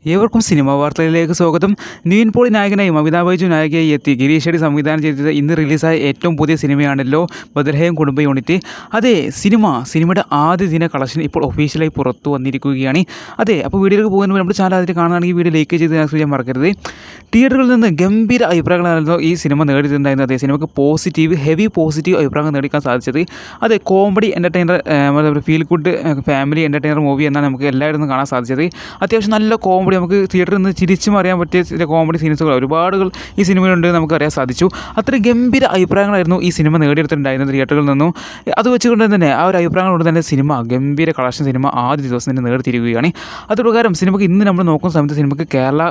ഏവർക്കും സിനിമാ വാർത്തകളിലേക്ക് സ്വാഗതം. നിവിൻ പോളി നായകനായും അമിതാഭ് ബച്ചൻ നായികയായി എത്തി ഗിരീഷ് ഷെട്ടി സംവിധാനം ചെയ്തത് ഇന്ന് റിലീസായ ഏറ്റവും പുതിയ സിനിമയാണല്ലോ ബദ്ലഹേം കുടുംബ യൂണിറ്റ്. അതെ, സിനിമയുടെ ആദ്യ ദിന കളക്ഷൻ ഇപ്പോൾ ഒഫീഷ്യലായി പുറത്തു വന്നിരിക്കുകയാണ്. അതെ, അപ്പോൾ വീഡിയോയിലേക്ക് പോകുന്നതിന് നമ്മുടെ ചാനൽ അതിൽ കാണുകയാണെങ്കിൽ വീഡിയോ ലൈക്ക് ചെയ്ത് ചെയ്യാൻ മറക്കരുത്. തിയേറ്ററുകളിൽ നിന്ന് ഗംഭീര അഭിപ്രായങ്ങളായിരുന്നു ഈ സിനിമ നേടിയിട്ടുണ്ടായിരുന്നത്. അതേ, സിനിമയ്ക്ക് ഹെവി പോസിറ്റീവ് അഭിപ്രായങ്ങൾ നേടിക്കാൻ സാധിച്ചത്. അതെ, comedy entertainer, feel good family entertainer movie എന്നാണ് നമുക്ക് എല്ലായിടത്തും കാണാൻ സാധിച്ചത്. അത്യാവശ്യം നല്ല കോമഡി, നമുക്ക് തിയേറ്ററിൽ നിന്ന് ചിരിച്ചും അറിയാൻ പറ്റിയ ചില കോമഡി സീൻസുകൾ ഒരുപാടുകൾ ഈ സിനിമയിലുണ്ട് നമുക്കറിയാൻ സാധിച്ചു. അത്ര ഗംഭീര അഭിപ്രായങ്ങളായിരുന്നു ഈ സിനിമ നേടിയെടുത്തിട്ടുണ്ടായിരുന്നത് തിയേറ്ററുകളിൽ നിന്നും. അത് വെച്ചുകൊണ്ട് തന്നെ ആ ഒരു അഭിപ്രായങ്ങൾ കൊണ്ട് തന്നെ ഗംഭീര കളക്ഷൻ സിനിമ ആദ്യ ദിവസം തന്നെ നേടിത്തിരിക്കുകയാണ്. അതുപ്രകാരം സിനിമയ്ക്ക് ഇന്ന് നമ്മൾ നോക്കുന്ന സമയത്ത് സിനിമയ്ക്ക് Kerala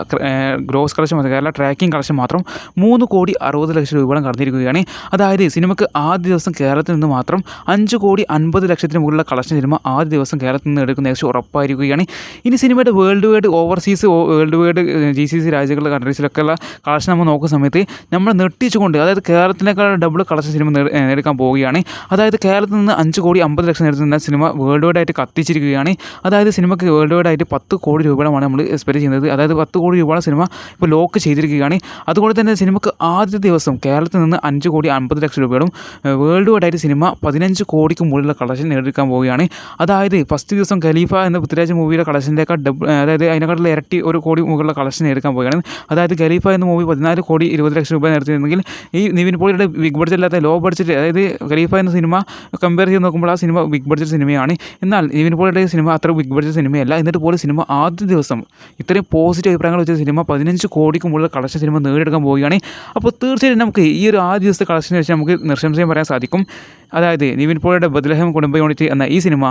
gross collection, Kerala tracking collection മാത്രം 3,60,00,000 രൂപയോളം കടന്നിരിക്കുകയാണ്. അതായത് സിനിമയ്ക്ക് ആദ്യ ദിവസം കേരളത്തിൽ നിന്ന് മാത്രം 5,50,00,000 മുകളിലുള്ള കളക്ഷൻ സിനിമ ആദ്യ ദിവസം കേരളത്തിൽ നിന്ന് എടുക്കുന്ന ഏകദേശം ഉറപ്പായിരിക്കുകയാണ്. ഇനി സിനിമയുടെ വേൾഡ് വൈഡ് GCC രാജ്യങ്ങളിലെ കൺട്രീസിലൊക്കെയുള്ള കളക്ഷൻ നമ്മൾ നോക്കുന്ന സമയത്ത് നമ്മൾ നെട്ടിച്ചുകൊണ്ട്, അതായത് കേരളത്തിനേക്കാൾ ഡബിൾ കളക്ഷൻ സിനിമ നേടിക്കാൻ പോവുകയാണ്. അതായത് കേരളത്തിൽ നിന്ന് 5,50,00,000 നേടുന്ന സിനിമ വേൾഡ് വൈഡ് ആയിട്ട് കത്തിച്ചിരിക്കുകയാണ്. അതായത് സിനിമയ്ക്ക് വേൾഡ് വൈഡ് ആയിട്ട് 10 കോടി രൂപയാണ് നമ്മൾ എക്സ്പെക്ട് ചെയ്യുന്നത്. അതായത് 10 കോടി രൂപയുടെ സിനിമ ഇപ്പോൾ ലോക്ക് ചെയ്തിരിക്കുകയാണ്. അതുകൊണ്ട് തന്നെ സിനിമയ്ക്ക് ആദ്യ ദിവസം കേരളത്തിൽ നിന്ന് 5,50,00,000 രൂപയോടും വേൾഡ് വൈഡ് ആയിട്ട് സിനിമ 15 കോടിക്ക് മുകളിലുള്ള കളക്ഷൻ നേടിയെടുക്കാൻ പോവുകയാണ്. അതായത് ഫസ്റ്റ് ദിവസം ഖലീഫ എന്ന പൃഥ്വിരാജ് മൂവിയുടെ കളക്ഷൻ്റെയൊക്കെ അതായത് അതിനെക്കാട്ടുള്ള ഇരട്ടി 1 കോടി മുകളിലുള്ള കളക്ഷൻ എടുക്കാൻ പോവുകയാണ്. അതായത് ഖലീഫ എന്ന മൂവി 14,20,00,000 രൂപ നേടുത്തിരുന്നെങ്കിൽ ഈ നിവിൻ പോളിയുടെ ബിഗ് ബഡ്ജറ്റ് അല്ലാത്ത ലോ ബഡ്ജറ്റ്, അതായത് ഖലീഫ എന്ന സിനിമ കമ്പയർ ചെയ്ത് നോക്കുമ്പോൾ ആ സിനിമ ബിഗ് ബഡ്ജറ്റ് സിനിമയാണ്. എന്നാൽ നിവിൻ പോളിയുടെ സിനിമ അത്ര ബിഗ് ബഡ്ജറ്റ് സിനിമയല്ല. എന്നിട്ട് പോലും സിനിമ ആദ്യ ദിവസം ഇത്രയും പോസിറ്റീവ് അഭിപ്രായങ്ങൾ വെച്ച സിനിമ 15 കോടിക്ക് മുകളിലുള്ള കളക്ഷൻ സിനിമ നേടിയെടുക്കാൻ പോവുകയാണ്. അപ്പോൾ തീർച്ചയായിട്ടും നമുക്ക് ഈ ഒരു ആദ്യ ദിവസത്തെ കളക്ഷനെ വെച്ച് നമുക്ക് നിസ്സംശയം പറയാൻ സാധിക്കും. അതായത് നിവിൻ പോളിയുടെ ബദ്ലഹേം കുടുംബ യൂണിറ്റ് എന്ന ഈ സിനിമ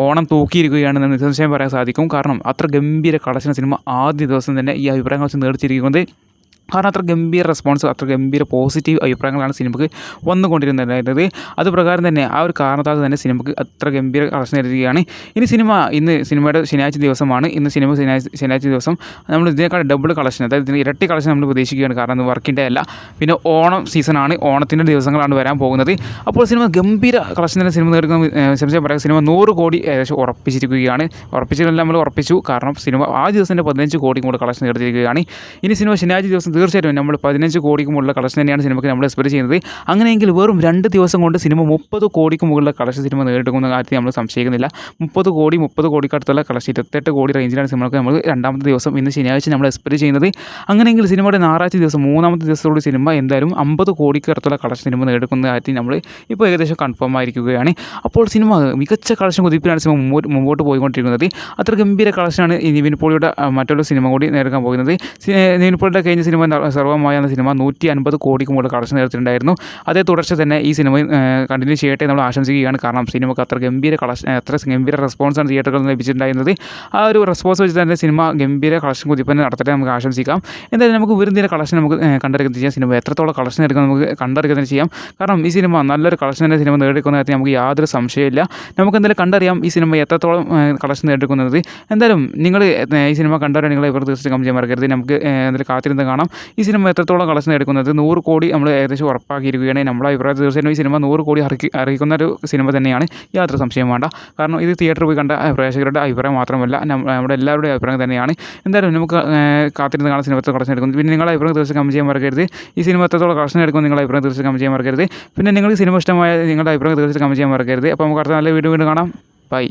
ഓണം തൂക്കിയിരിക്കുകയാണെന്ന് നിസ്സംശയം പറയാൻ സാധിക്കും. കാരണം അത്ര ഗംഭീര കളക്ഷൻ സിനിമ ആദ്യ ദിവസം തന്നെ ഈ അഭിപ്രായങ്ങൾ വെച്ച് നേടിച്ചിരിക്കുന്നത്. കാരണം അത്ര ഗംഭീര റെസ്പോൺസ്, അത്ര ഗംഭീര പോസിറ്റീവ് അഭിപ്രായങ്ങളാണ് സിനിമയ്ക്ക് വന്നുകൊണ്ടിരുന്നത്. അത് പ്രകാരം തന്നെ ആ ഒരു കാരണത്താൽ തന്നെ സിനിമയ്ക്ക് അത്ര ഗംഭീര കളക്ഷൻ എഴുതുകയാണ്. ഇന്ന് സിനിമയുടെ ശനിയാഴ്ച ദിവസമാണ്. ഇന്ന് ശനിയാഴ്ച ദിവസം നമ്മൾ ഇതിനേക്കാൾ ഡബിൾ കളക്ഷൻ, അതായത് ഇരട്ടി കളക്ഷൻ നമ്മൾ പ്രതീക്ഷിക്കുകയാണ്. കാരണം ഇത് വർക്കിൻ്റെ അല്ല, പിന്നെ ഓണം സീസണാണ്, ഓണത്തിൻ്റെ ദിവസങ്ങളാണ് വരാൻ പോകുന്നത്. അപ്പോൾ സിനിമ ഗംഭീര കളക്ഷൻ തന്നെ സിനിമ നേടുന്ന സംശയം പറയാം. സിനിമ 100 കോടി ഏകദേശം ഉറപ്പിച്ചിരിക്കുകയാണ്. നമ്മൾ ഉറപ്പിച്ചു. കാരണം സിനിമ ആ ദിവസം തന്നെ 15 കോടി കൂടെ കളക്ഷൻ നേടിയിരിക്കുകയാണ്. ഇനി സിനിമ ശനിയാഴ്ച ദിവസം തീർച്ചയായിട്ടും നമ്മൾ 15 കോടിക്ക് മുകളിലുള്ള കളക്ഷൻ തന്നെയാണ് സിനിമയ്ക്ക് നമ്മൾ എക്സ്പെക്ട് ചെയ്യുന്നത്. അങ്ങനെയെങ്കിൽ വെറും 2 ദിവസം കൊണ്ട് സിനിമ 30 കോടിക്ക് മുകളിലുള്ള കളക്ഷൻ സിനിമ നേടിയെടുക്കുന്ന കാര്യത്തിൽ നമ്മൾ സംശയിക്കുന്നില്ല. 30 കോടിക്കടുത്തുള്ള കളക്ഷൻ 28 കോടി റേഞ്ചിലാണ് സിനിമയ്ക്ക് നമ്മൾ രണ്ടാമത്തെ ദിവസം ഇന്ന് ശനിയാഴ്ച നമ്മൾ എക്സ്പെക്ട് ചെയ്യുന്നത്. അങ്ങനെയെങ്കിൽ സിനിമയുടെ ഞായറാഴ്ച ദിവസം മൂന്നാമത്തെ ദിവസത്തോടെ സിനിമ എന്തായാലും 50 കോടിക്കടുത്തുള്ള കളക്ഷൻ സിനിമ നേടിയെടുക്കുന്ന കാര്യത്തിൽ നമ്മൾ ഇപ്പോൾ ഏകദേശം കൺഫേം ആയിരിക്കുകയാണ്. അപ്പോൾ സിനിമ മികച്ച കളക്ഷൻ കുതിപ്പിലാണ് സിനിമ മുമ്പോട്ട് പോയിക്കൊണ്ടിരിക്കുന്നത്. അത്ര ഗംഭീര കളക്ഷനാണ് ഈ നിവിൻ പോളിയുടെ മറ്റൊരു സിനിമ കൂടി നേടാൻ പോകുന്നത്. നിവിൻ പോളിയുടെ കഴിഞ്ഞ സിനിമ സർവമായ എന്ന സിനിമ 150 കോടിക്ക് മുകളിൽ കളക്ഷൻ നേടിയിട്ടുണ്ടായിരുന്നു. അതേ തുടർച്ച തന്നെ ഈ സിനിമയും കണ്ടിന്യൂ ചെയ്യട്ടെ നമ്മൾ ആശംസിക്കുകയാണ്. കാരണം സിനിമയ്ക്ക് അത്ര ഗംഭീര റെസ്പോൺസാണ് തിയേറ്ററുകളിൽ നിന്ന് ലഭിച്ചിട്ടുണ്ടായിരുന്നത്. ആ ഒരു റെസ്പോൺസ് വെച്ച് തന്നെ സിനിമ ഗംഭീര കളക്ഷൻ കുതിപ്പന്നെ നടത്തട്ടെ നമുക്ക് ആശംസിക്കാം. എന്തായാലും നമുക്ക് വരുന്നതിൻ്റെ കളക്ഷൻ നമുക്ക് കണ്ടെടുക്കുന്നത് ചെയ്യാം. സിനിമ എത്രത്തോളം കളക്ഷൻ എടുക്കുന്നത് നമുക്ക് കണ്ടെടുക്കുന്നത് ചെയ്യാം. കാരണം ഈ സിനിമ നല്ലൊരു കളക്ഷൻ തന്നെ സിനിമ നേടിയെടുക്കുന്ന കാര്യത്തിൽ നമുക്ക് യാതൊരു സംശയമില്ല. നമുക്ക് എന്തായാലും കണ്ടറിയാം ഈ സിനിമ എത്രത്തോളം കളക്ഷൻ നേടിയെടുക്കുന്നത്. എന്തായാലും നിങ്ങൾ ഈ സിനിമ കണ്ടറിയാൻ നിങ്ങൾ ഇവർ തീർച്ചയായിട്ടും കമന്റ് ചെയ്യാൻ മറക്കരുത്. നമുക്ക് എന്തായാലും കാത്തിരുന്ന് കാണാം ഈ സിനിമ എത്രത്തോളം കളക്ഷൻ എടുക്കുന്നത്. 100 കോടി നമ്മൾ ഏകദേശം ഉറപ്പാക്കിയിരിക്കുകയാണ്. നമ്മുടെ അഭിപ്രായത്തിൽ തീർച്ചയായിട്ടും ഈ സിനിമ 100 കോടി അറിയിക്കുന്ന ഒരു സിനിമ തന്നെയാണ്, യാതൊരു സംശയം വേണ്ട. കാരണം ഇത് തിയേറ്ററിൽ പോയി കണ്ട പ്രേക്ഷകരുടെ അഭിപ്രായം മാത്രമല്ല, നമ്മുടെ എല്ലാവരുടെയും അഭിപ്രായം തന്നെയാണ്. എന്തായാലും നമുക്ക് കാത്തിരുന്ന് കാണാൻ സിനിമ കളക്ഷൻ എടുക്കുന്നത്. പിന്നെ നിങ്ങളുടെ അഭിപ്രായം തീർച്ചയായും കമന്റ് ചെയ്യാൻ മറക്കരുത്. ഈ സിനിമ എത്രത്തോളം കളക്ഷൻ എടുക്കും നിങ്ങളുടെ അഭിപ്രായം തീർച്ചയായും കമന്റ് ചെയ്യാൻ മറക്കരുത്. പിന്നെ നിങ്ങൾക്ക് സിനിമ ഇഷ്ടമായ നിങ്ങളുടെ അഭിപ്രായം തീർച്ചയായും കമന്റ് ചെയ്യാൻ മറക്കരുത്. അപ്പോൾ നമുക്ക് അടുത്ത നല്ല വീഡിയോ കാണാം. ബൈ.